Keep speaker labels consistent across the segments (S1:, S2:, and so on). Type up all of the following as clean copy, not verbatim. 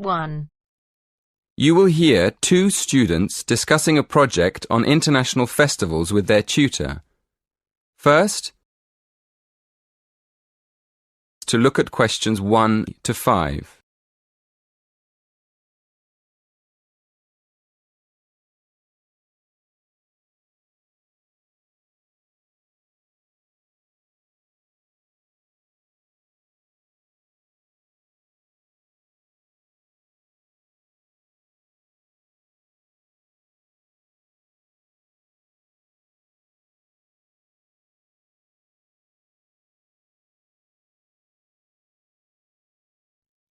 S1: 1.
S2: You will hear two students discussing a project on international festivals with their tutor. First, to look at questions 1 to 5.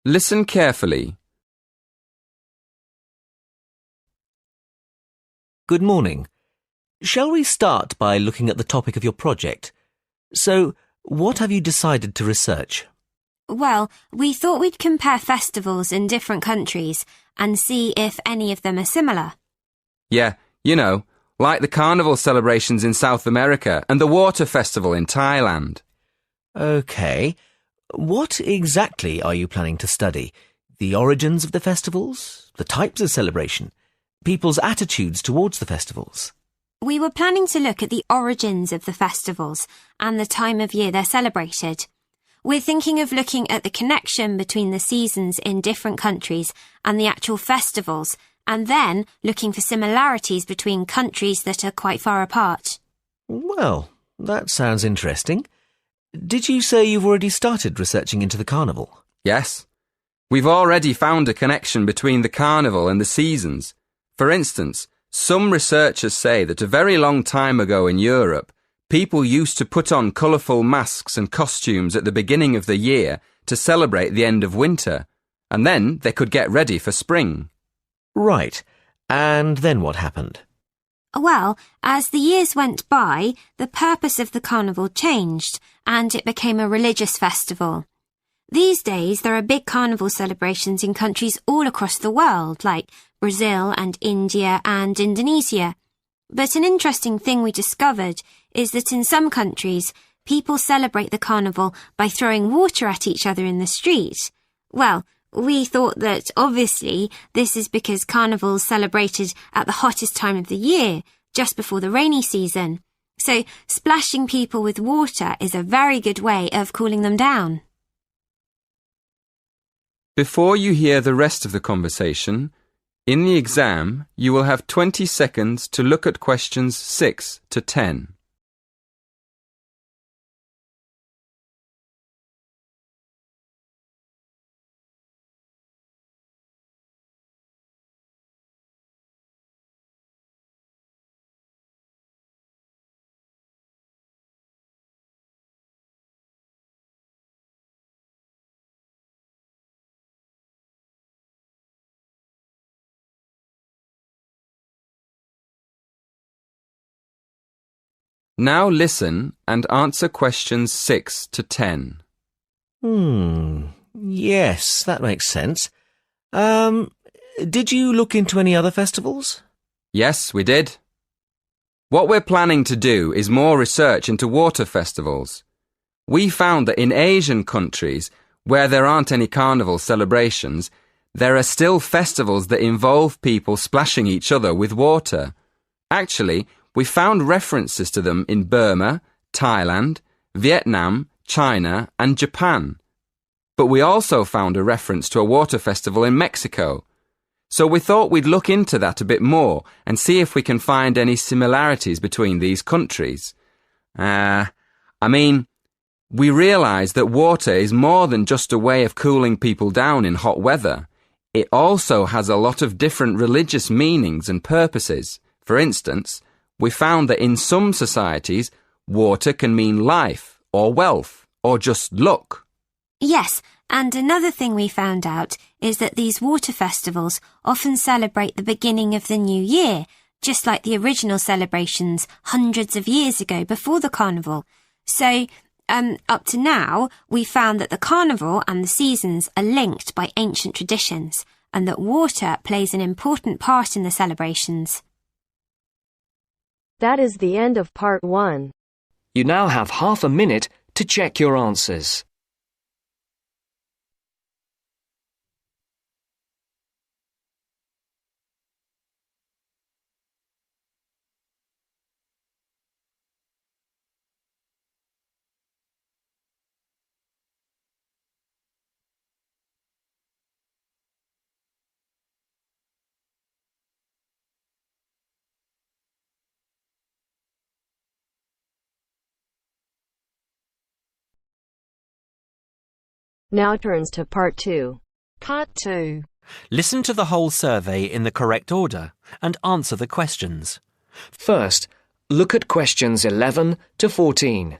S2: Listen carefully.
S3: Good morning. Shall we start by looking at the topic of your project? So, what have you decided to research?
S4: Well, we thought we'd compare festivals in different countries and see if any of them are similar.
S2: Yeah, like the carnival celebrations in South America and the water festival in Thailand.
S3: OK. What exactly are you planning to study? The origins of the festivals? The types of celebration? People's attitudes towards the festivals?
S4: We were planning to look at the origins of the festivals and the time of year they're celebrated. We're thinking of looking at the connection between the seasons in different countries and the actual festivals, and then looking for similarities between countries that are quite far apart.
S3: Well, that sounds interesting. Did you say you've already started researching into the carnival?
S2: Yes. We've already found a connection between the carnival and the seasons. For instance, some researchers say that a very long time ago in Europe, people used to put on colourful masks and costumes at the beginning of the year to celebrate the end of winter, and then they could get ready for spring.
S3: Right. And then what happened?
S4: Well, as the years went by, the purpose of the carnival changed and it became a religious festival. These days, there are big carnival celebrations in countries all across the world, like Brazil and India and Indonesia. But an interesting thing we discovered is that in some countries, people celebrate the carnival by throwing water at each other in the street. Well, we thought that obviously this is because carnival's celebrated at the hottest time of the year, just before the rainy season. So splashing people with water is a very good way of cooling them down.
S2: Before you hear the rest of the conversation, in the exam you will have 20 seconds to look at questions 6 to 10. Now listen and answer questions 6 to 10.
S3: Yes, that makes sense. Did you look into any other festivals?
S2: Yes, we did. What we're planning to do is more research into water festivals. We found that in Asian countries, where there aren't any carnival celebrations, there are still festivals that involve people splashing each other with water. Actually, we found references to them in Burma, Thailand, Vietnam, China and Japan. But we also found a reference to a water festival in Mexico. So we thought we'd look into that a bit more and see if we can find any similarities between these countries. We realised that water is more than just a way of cooling people down in hot weather. It also has a lot of different religious meanings and purposes. For instance, we found that in some societies, water can mean life or wealth or just luck.
S4: Yes, and another thing we found out is that these water festivals often celebrate the beginning of the new year, just like the original celebrations hundreds of years ago before the carnival. So, up to now, we found that the carnival and the seasons are linked by ancient traditions, and that water plays an important part in the celebrations.
S1: That is the end of part 1.
S5: You now have half a minute to check your answers.
S1: Now turns to Part 2.
S6: Part 2.
S3: Listen to the whole survey in the correct order and answer the questions.
S5: First, look at questions 11 to 14.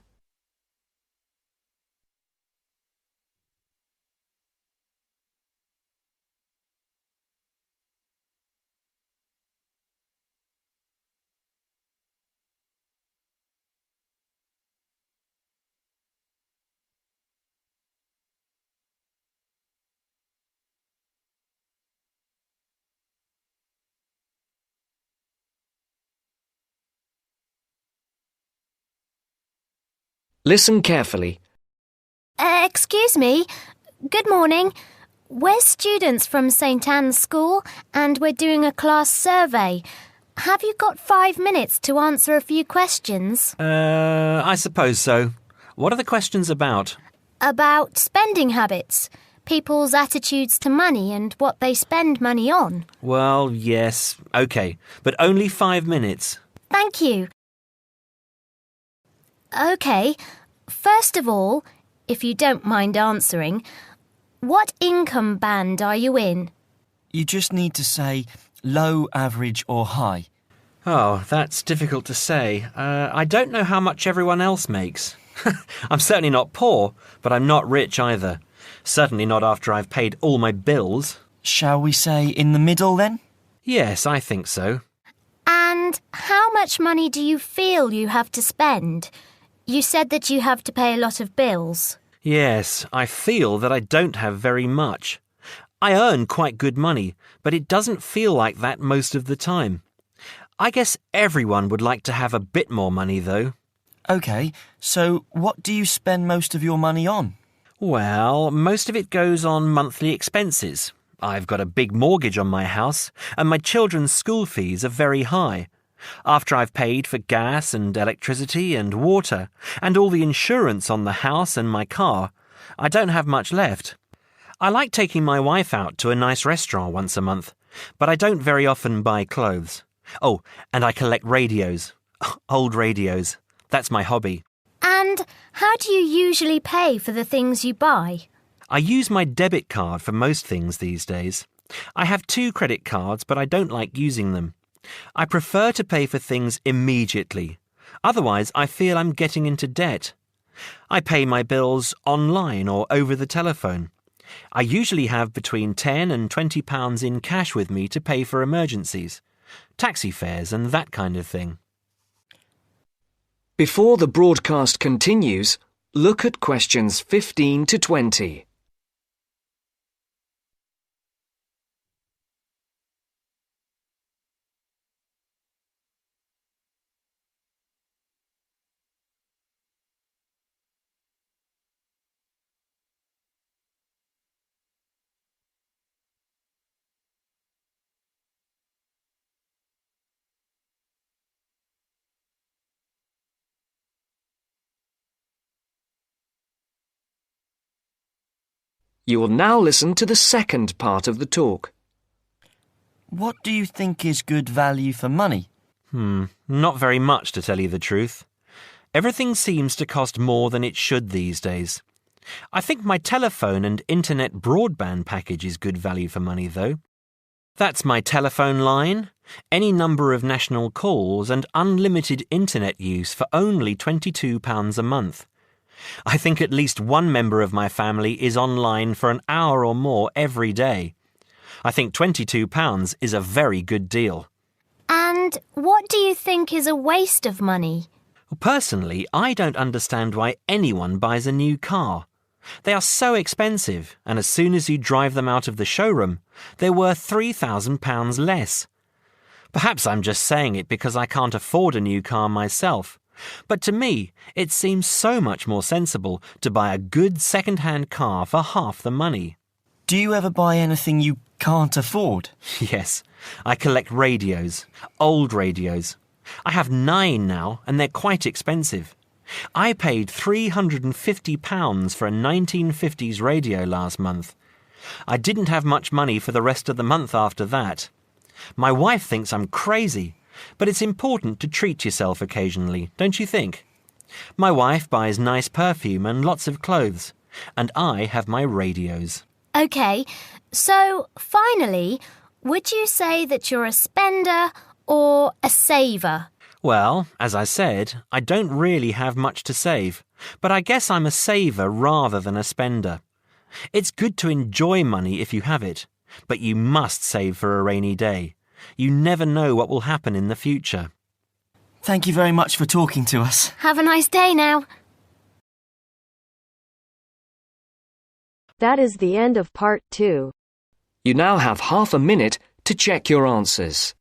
S5: Listen carefully.
S7: Excuse me. Good morning. We're students from St. Anne's School and we're doing a class survey. Have you got 5 minutes to answer a few questions?
S3: I suppose so. What are the questions about?
S7: About spending habits, people's attitudes to money and what they spend money on.
S3: Well, yes, OK, but only 5 minutes.
S7: Thank you. OK. First of all, if you don't mind answering, what income band are you in?
S8: You just need to say low, average or high.
S3: Oh, that's difficult to say. I don't know how much everyone else makes. I'm certainly not poor, but I'm not rich either. Certainly not after I've paid all my bills.
S8: Shall we say in the middle then?
S3: Yes, I think so.
S7: And how much money do you feel you have to spend? You said that you have to pay a lot of bills.
S3: Yes, I feel that I don't have very much. I earn quite good money, but it doesn't feel like that most of the time. I guess everyone would like to have a bit more money, though.
S8: OK, so what do you spend most of your money on?
S3: Well, most of it goes on monthly expenses. I've got a big mortgage on my house, and my children's school fees are very high. After I've paid for gas and electricity and water, and all the insurance on the house and my car, I don't have much left. I like taking my wife out to a nice restaurant once a month, but I don't very often buy clothes. Oh, and I collect radios. Old radios. That's my hobby.
S7: And how do you usually pay for the things you buy?
S3: I use my debit card for most things these days. I have 2 credit cards, but I don't like using them. I prefer to pay for things immediately. Otherwise, I feel I'm getting into debt. I pay my bills online or over the telephone. I usually have between £10 and £20 in cash with me to pay for emergencies, taxi fares and that kind of thing.
S5: Before the broadcast continues, look at questions 15 to 20. You will now listen to the second part of the talk.
S8: What do you think is good value for money?
S3: Not very much, to tell you the truth. Everything seems to cost more than it should these days. I think my telephone and internet broadband package is good value for money, though. That's my telephone line, any number of national calls and unlimited internet use for only £22 a month. I think at least one member of my family is online for an hour or more every day. I think £22 is a very good deal.
S7: And what do you think is a waste of money?
S3: Personally, I don't understand why anyone buys a new car. They are so expensive, and as soon as you drive them out of the showroom, they're worth £3,000 less. Perhaps I'm just saying it because I can't afford a new car myself. But to me, it seems so much more sensible to buy a good second-hand car for half the money.
S8: Do you ever buy anything you can't afford?
S3: Yes, I collect radios, old radios. I have 9 now, and they're quite expensive. I paid £350 for a 1950s radio last month. I didn't have much money for the rest of the month after that. My wife thinks I'm crazy. But it's important to treat yourself occasionally, don't you think? My wife buys nice perfume and lots of clothes, And I have my radios.
S7: OK, so finally, would you say that you're a spender or a saver?
S3: Well, as I said, I don't really have much to save, but I guess I'm a saver rather than a spender. It's good to enjoy money if you have it, but you must save for a rainy day. You never know what will happen in the future.
S8: Thank you very much for talking to us.
S7: Have a nice day now.
S1: That is the end of part 2.
S5: You now have half a minute to check your answers.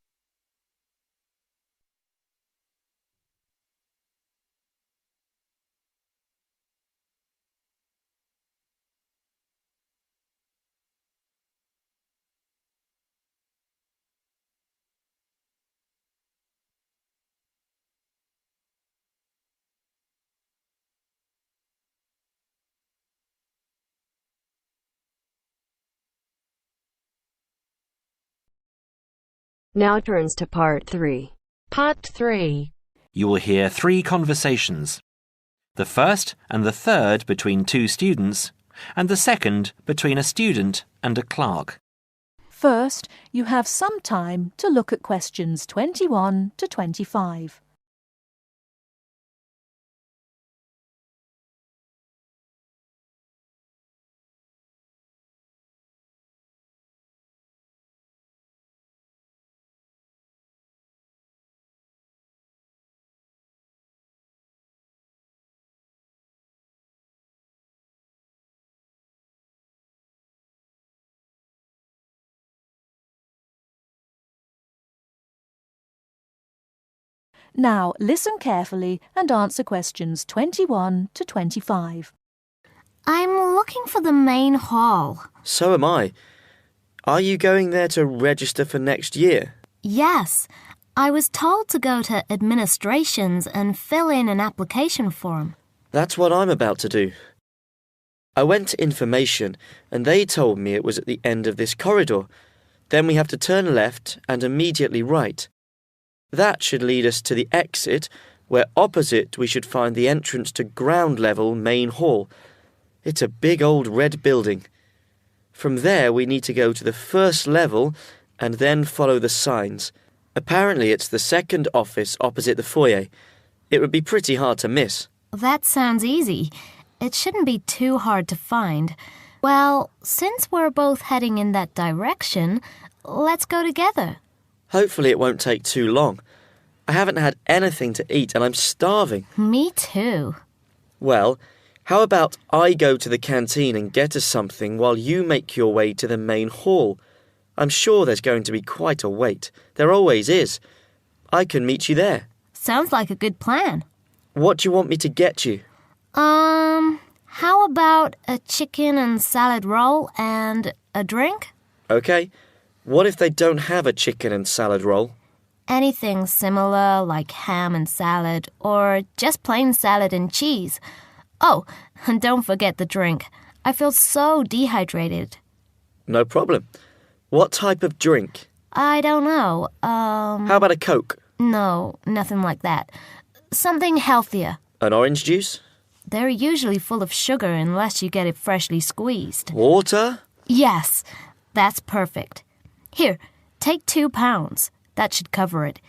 S1: Now turns to part 3.
S6: Part 3.
S3: You will hear 3 conversations. The first and the third between 2 students, and the second between a student and a clerk.
S6: First, you have some time to look at questions 21 to 25. Now, listen carefully and answer questions 21 to 25.
S7: I'm looking for the main hall.
S9: So am I. Are you going there to register for next year?
S7: Yes, I was told to go to administrations and fill in an application form.
S9: That's what I'm about to do. I went to information and they told me it was at the end of this corridor. Then we have to turn left and immediately right. That should lead us to the exit, where opposite we should find the entrance to ground level main hall. It's a big old red building. From there we need to go to the first level and then follow the signs. Apparently it's the second office opposite the foyer. It would be pretty hard to miss.
S7: That sounds easy. It shouldn't be too hard to find. Well, since we're both heading in that direction, let's go together.
S9: Hopefully it won't take too long. I haven't had anything to eat and I'm starving.
S7: Me too.
S9: Well, how about I go to the canteen and get us something while you make your way to the main hall? I'm sure there's going to be quite a wait. There always is. I can meet you there.
S7: Sounds like a good plan.
S9: What do you want me to get you?
S7: How about a chicken and salad roll and a drink?
S9: Okay. What if they don't have a chicken and salad roll?
S7: Anything similar, like ham and salad, or just plain salad and cheese. Oh, and don't forget the drink. I feel so dehydrated.
S9: No problem. What type of drink?
S7: I don't know.
S9: How about a Coke?
S7: No, nothing like that. Something healthier.
S9: An orange juice?
S7: They're usually full of sugar unless you get it freshly squeezed.
S9: Water?
S7: Yes, that's perfect. Here, take £2. That should cover it.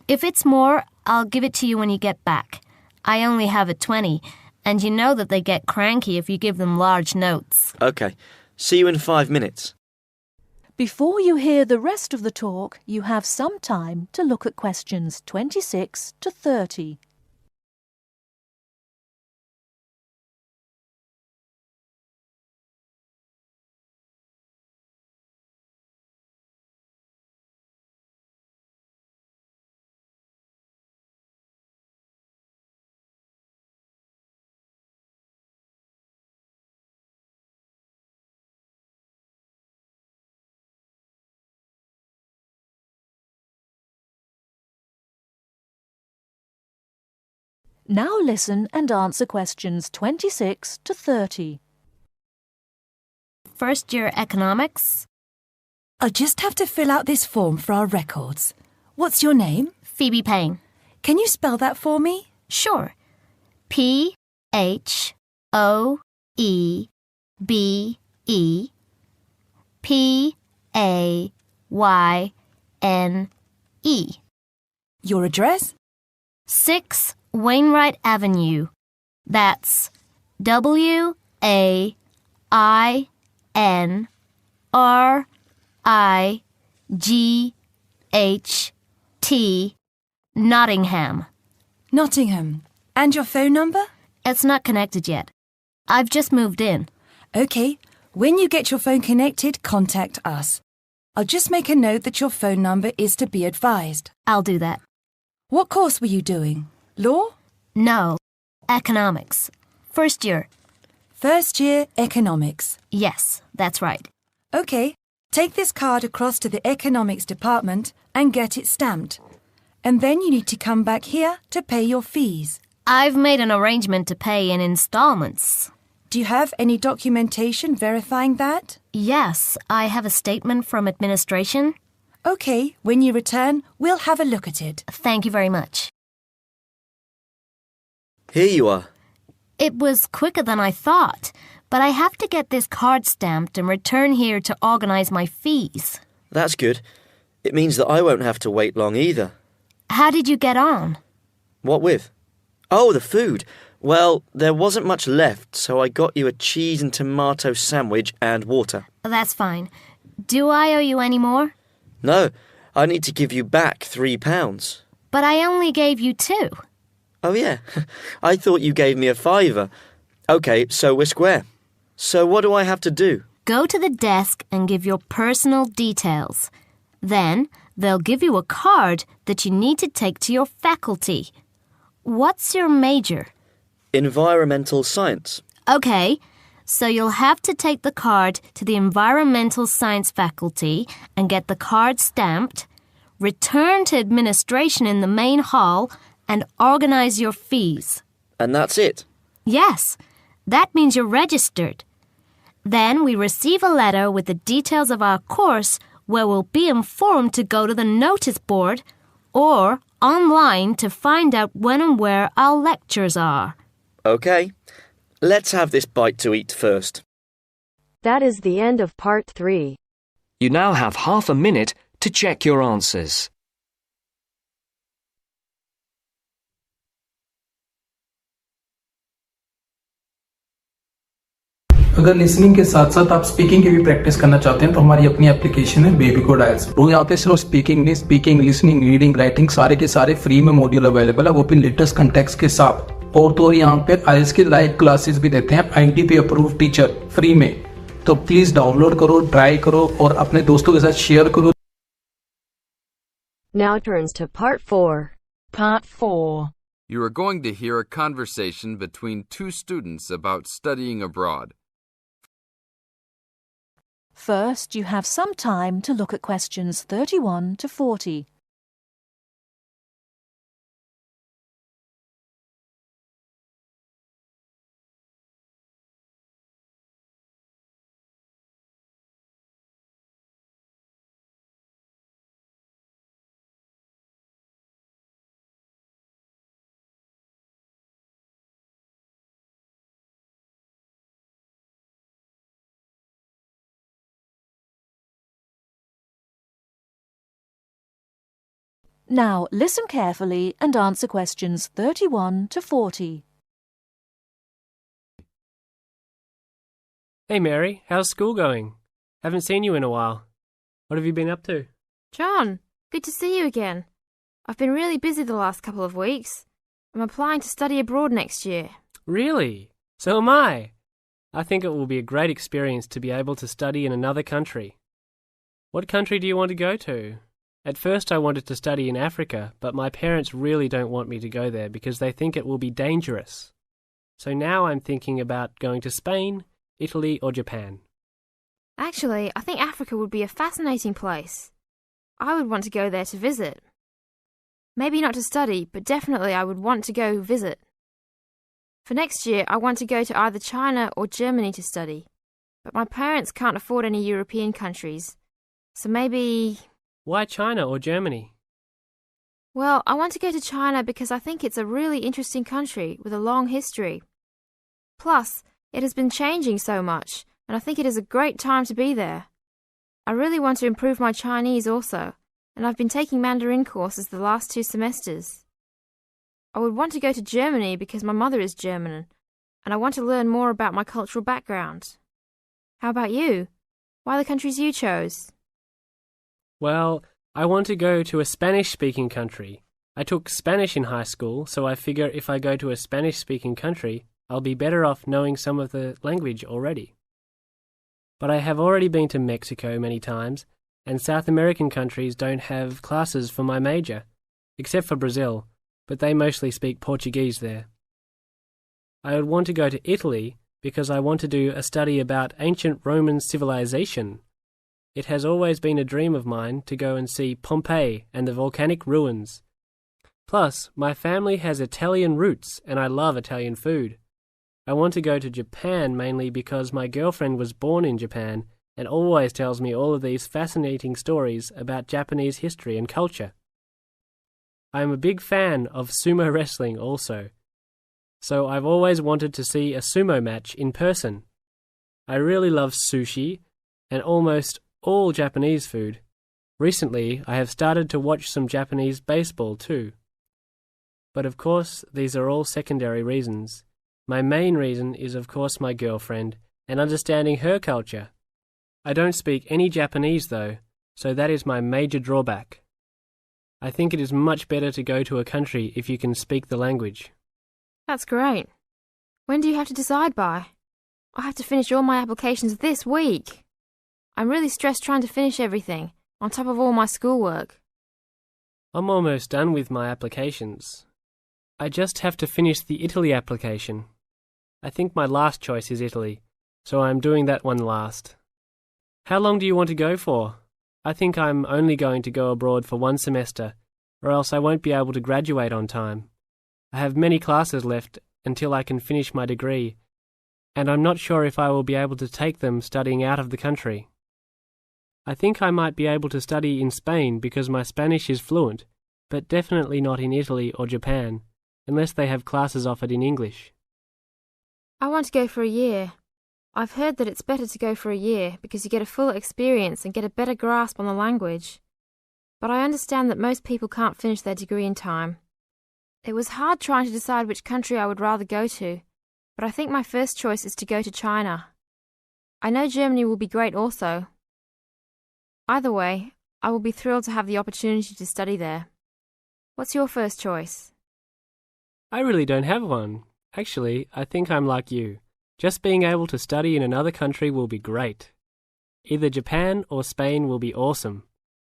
S7: If it's more, I'll give it to you when you get back. I only have a 20, and you know that they get cranky if you give them large notes.
S9: Okay. See you in 5 minutes.
S6: Before you hear the rest of the talk, you have some time to look at questions 26 to 30. Now listen and answer questions 26 to 30.
S7: First year economics.
S10: I just have to fill out this form for our records. What's your name?
S7: Phoebe Payne.
S10: Can you spell that for me?
S7: Sure.
S10: Your address?
S7: 6 Wainwright Avenue. That's WAINRIGHT, Nottingham.
S10: Nottingham. And your phone number?
S7: It's not connected yet. I've just moved in.
S10: OK. When you get your phone connected, contact us. I'll just make a note that your phone number is to be advised.
S7: I'll do that.
S10: What course were you doing? Law?
S7: No, economics. First year.
S10: First year economics.
S7: Yes, that's right.
S10: OK. Take this card across to the economics department and get it stamped. And then you need to come back here to pay your fees.
S7: I've made an arrangement to pay in installments.
S10: Do you have any documentation verifying that?
S7: Yes, I have a statement from administration.
S10: OK, when you return, we'll have a look at it.
S7: Thank you very much.
S9: Here you are.
S7: It was quicker than I thought, but I have to get this card stamped and return here to organize my fees.
S9: That's good. It means that I won't have to wait long either.
S7: How did you get on?
S9: What with? Oh, the food. Well, there wasn't much left, so I got you a cheese and tomato sandwich and water.
S7: That's fine. Do I owe you any more?
S9: No, I need to give you back £3.
S7: But I only gave you 2.
S9: Oh, yeah. I thought you gave me a £5. OK, so we're square. So what do I have to do?
S7: Go to the desk and give your personal details. Then they'll give you a card that you need to take to your faculty. What's your major?
S9: Environmental science.
S7: OK, so you'll have to take the card to the environmental science faculty and get the card stamped, return to administration in the main hall, and organize your fees.
S9: And that's it?
S7: Yes, that means you're registered. Then we receive a letter with the details of our course where we'll be informed to go to the notice board or online to find out when and where our lectures are.
S9: OK. Let's have this bite to eat first.
S1: That is the end of part 3.
S5: You now have half a minute to check your answers.
S11: अगर listening के साथ साथ आप speaking की भी practice करना चाहते हैं तो हमारी अपनी एप्लीकेशन है बेबी को डायल्स। वो यहाँ पे सिर्फ स्पीकिंग नहीं, स्पीकिंग, लिसनिंग, रीडिंग, राइटिंग सारे के सारे फ्री में मॉड्यूल अवेलेबल है, वो भी लेटेस्ट कंटेक्स्ट के साथ। और तो यहाँ पे आईएलटीएस की लाइव क्लासेस भी देते हैं, आईटीपी अप्रूव्ड टीचर फ्री में। तो प्लीज डाउनलोड करो, ट्राई करो और अपने दोस्तों के साथ शेयर करो।
S1: Now turns to part 4.
S12: Part 4.
S2: You are going to hear a conversation between two students about studying abroad.
S6: First, you have some time to look at questions 31 to 40. Now, listen carefully and answer questions 31 to 40.
S13: Hey Mary, how's school going? Haven't seen you in a while. What have you been up to?
S14: John, good to see you again. I've been really busy the last couple of weeks. I'm applying to study abroad next year.
S13: Really? So am I. I think it will be a great experience to be able to study in another country. What country do you want to go to? At first I wanted to study in Africa, but my parents really don't want me to go there because they think it will be dangerous. So now I'm thinking about going to Spain, Italy or Japan.
S14: Actually, I think Africa would be a fascinating place. I would want to go there to visit. Maybe not to study, but definitely I would want to go visit. For next year, I want to go to either China or Germany to study. But my parents can't afford any European countries. So maybe...
S13: Why China or Germany?
S14: Well, I want to go to China because I think it's a really interesting country with a long history. Plus, It has been changing so much, and I think it is a great time to be there. I really want to improve my Chinese also, and I've been taking Mandarin courses the last 2 semesters. I would want to go to Germany because my mother is German, and I want to learn more about my cultural background. How about you? Why the countries you chose?
S13: Well, I want to go to a Spanish-speaking country. I took Spanish in high school, so I figure if I go to a Spanish-speaking country, I'll be better off knowing some of the language already. But I have already been to Mexico many times, and South American countries don't have classes for my major, except for Brazil, but they mostly speak Portuguese there. I would want to go to Italy because I want to do a study about ancient Roman civilization. It has always been a dream of mine to go and see Pompeii and the volcanic ruins. Plus, my family has Italian roots and I love Italian food. I want to go to Japan mainly because my girlfriend was born in Japan and always tells me all of these fascinating stories about Japanese history and culture. I am a big fan of sumo wrestling also, so I've always wanted to see a sumo match in person. I really love sushi and almost all Japanese food. Recently, I have started to watch some Japanese baseball too. But of course, these are all secondary reasons. My main reason is of course my girlfriend and understanding her culture. I don't speak any Japanese though, so that is my major drawback. I think it is much better to go to a country if you can speak the language.
S14: That's great. When do you have to decide by? I have to finish all my applications this week. I'm really stressed trying to finish everything, on top of all my schoolwork.
S13: I'm almost done with my applications. I just have to finish the Italy application. I think my last choice is Italy, so I'm doing that one last. How long do you want to go for? I think I'm only going to go abroad for 1 semester, or else I won't be able to graduate on time. I have many classes left until I can finish my degree, and I'm not sure if I will be able to take them studying out of the country. I think I might be able to study in Spain because my Spanish is fluent, but definitely not in Italy or Japan, unless they have classes offered in English.
S14: I want to go for a year. I've heard that it's better to go for a year because you get a full experience and get a better grasp on the language. But I understand that most people can't finish their degree in time. It was hard trying to decide which country I would rather go to, but I think my first choice is to go to China. I know Germany will be great also. Either way, I will be thrilled to have the opportunity to study there. What's your first choice?
S13: I really don't have one. Actually, I think I'm like you. Just being able to study in another country will be great. Either Japan or Spain will be awesome.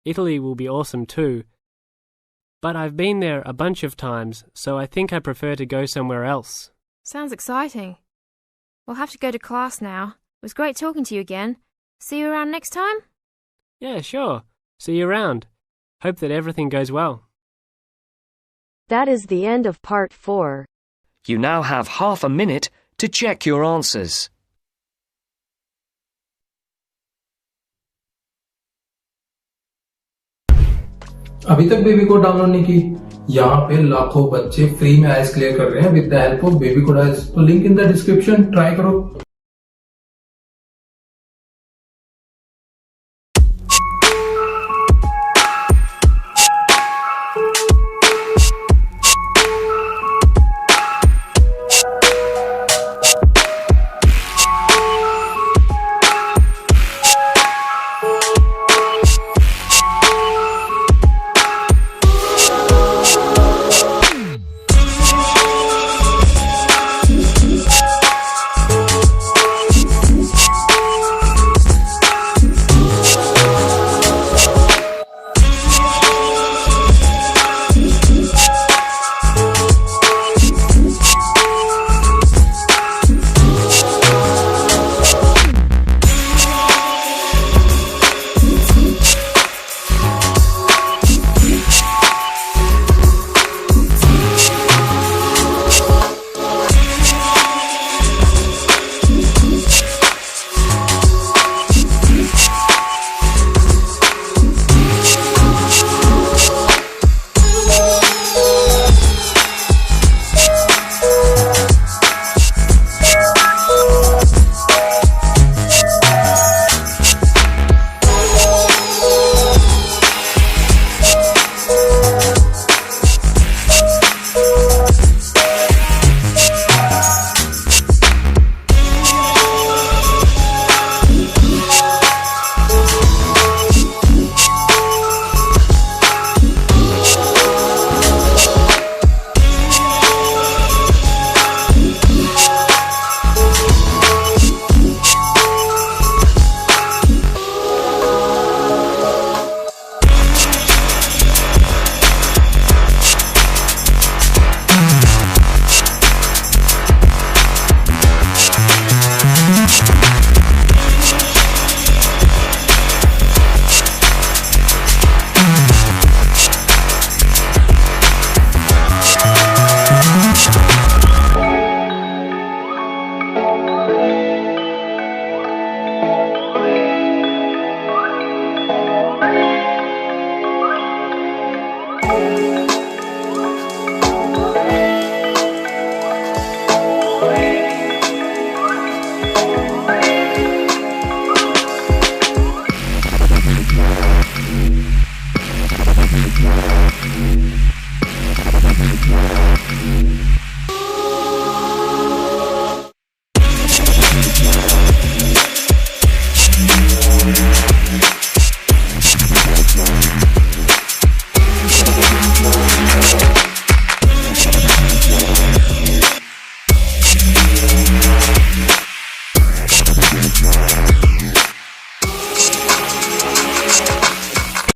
S13: Italy will be awesome too. But I've been there a bunch of times, so I think I prefer to go somewhere else.
S14: Sounds exciting. We'll have to go to class now. It was great talking to you again. See you around next time?
S13: Yeah, sure. See you around. Hope that everything goes well.
S1: That is the end of part 4.
S5: You now have half a minute to check your answers.
S11: अभी तक baby code download नहीं की? यहाँ पे लाखों बच्चे free में आइल्स clear कर रहे हैं with the help of baby code aisles. तो link in the description, try करो।